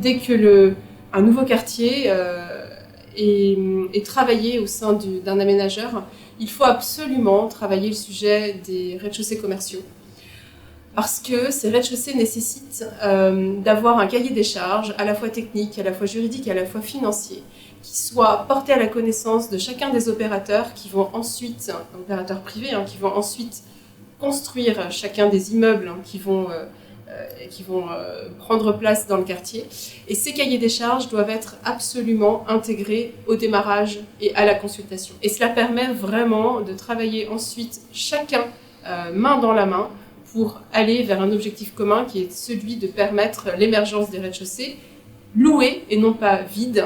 dès que un nouveau quartier est travaillé au sein d'un aménageur, il faut absolument travailler le sujet des rez-de-chaussée commerciaux. Parce que ces rez-de-chaussée nécessitent d'avoir un cahier des charges à la fois technique, à la fois juridique, à la fois financier, qui soit porté à la connaissance de chacun des opérateurs qui vont ensuite, opérateurs privés, qui vont ensuite construire chacun des immeubles qui vont prendre place dans le quartier. Et ces cahiers des charges doivent être absolument intégrés au démarrage et à la consultation. Et cela permet vraiment de travailler ensuite chacun main dans la main pour aller vers un objectif commun qui est celui de permettre l'émergence des rez-de-chaussée loués et non pas vides.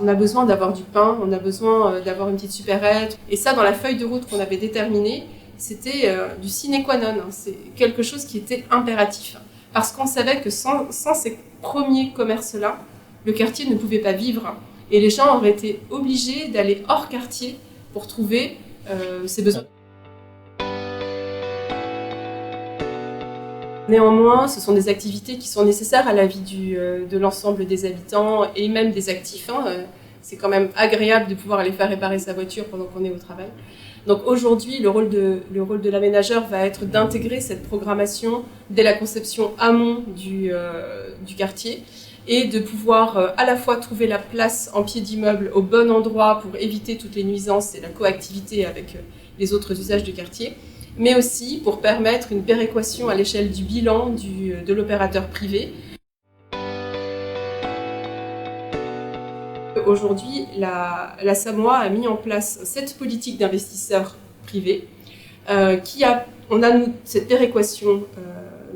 On a besoin d'avoir du pain, on a besoin d'avoir une petite supérette. Et ça, dans la feuille de route qu'on avait déterminée, c'était du sine qua non. C'est quelque chose qui était impératif. Parce qu'on savait que sans ces premiers commerces-là, le quartier ne pouvait pas vivre. Et les gens auraient été obligés d'aller hors quartier pour trouver ses besoins. Néanmoins, ce sont des activités qui sont nécessaires à la vie de l'ensemble des habitants et même des actifs. C'est quand même agréable de pouvoir aller faire réparer sa voiture pendant qu'on est au travail. Donc aujourd'hui, le rôle de l'aménageur va être d'intégrer cette programmation dès la conception amont du quartier et de pouvoir à la fois trouver la place en pied d'immeuble au bon endroit pour éviter toutes les nuisances et la coactivité avec les autres usages du quartier, mais aussi pour permettre une péréquation à l'échelle du bilan de l'opérateur privé. Aujourd'hui, la Samoa a mis en place cette politique d'investisseurs privés on a cette péréquation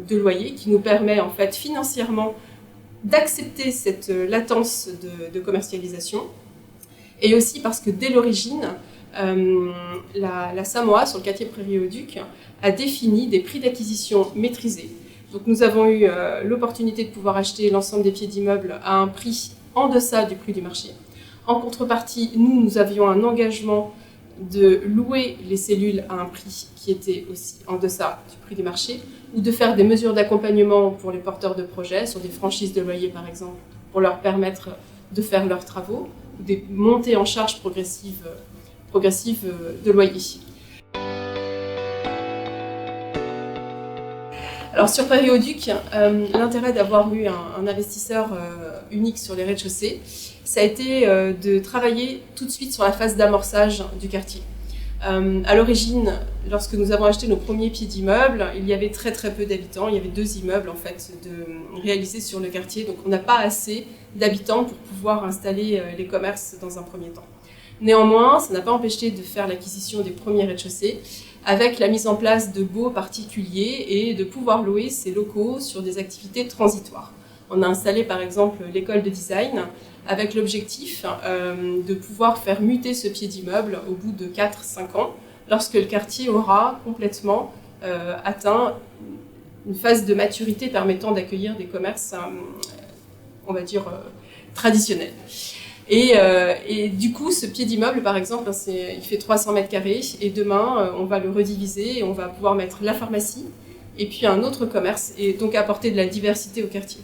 de loyer qui nous permet en fait financièrement d'accepter cette latence de commercialisation et aussi parce que dès l'origine, la Samoa, sur le quartier Prairie-au-Duc, a défini des prix d'acquisition maîtrisés. Donc nous avons eu l'opportunité de pouvoir acheter l'ensemble des pieds d'immeubles à un prix en deçà du prix du marché. En contrepartie, nous avions un engagement de louer les cellules à un prix qui était aussi en deçà du prix du marché, ou de faire des mesures d'accompagnement pour les porteurs de projets, sur des franchises de loyer par exemple, pour leur permettre de faire leurs travaux, ou des montées en charge progressives de loyer. Alors sur Prairie-au-Duc, l'intérêt d'avoir eu un investisseur unique sur les rez-de-chaussée, ça a été de travailler tout de suite sur la phase d'amorçage du quartier. À l'origine, lorsque nous avons acheté nos premiers pieds d'immeubles, il y avait très peu d'habitants. Il y avait 2 immeubles en fait réalisés sur le quartier, donc on n'a pas assez d'habitants pour pouvoir installer les commerces dans un premier temps. Néanmoins, ça n'a pas empêché de faire l'acquisition des premiers rez-de-chaussée avec la mise en place de baux particuliers et de pouvoir louer ces locaux sur des activités transitoires. On a installé par exemple l'école de design avec l'objectif de pouvoir faire muter ce pied d'immeuble au bout de 4-5 ans lorsque le quartier aura complètement atteint une phase de maturité permettant d'accueillir des commerces, on va dire, traditionnels. Et du coup, ce pied d'immeuble, par exemple, il fait 300 mètres carrés et demain, on va le rediviser et on va pouvoir mettre la pharmacie et puis un autre commerce et donc apporter de la diversité au quartier.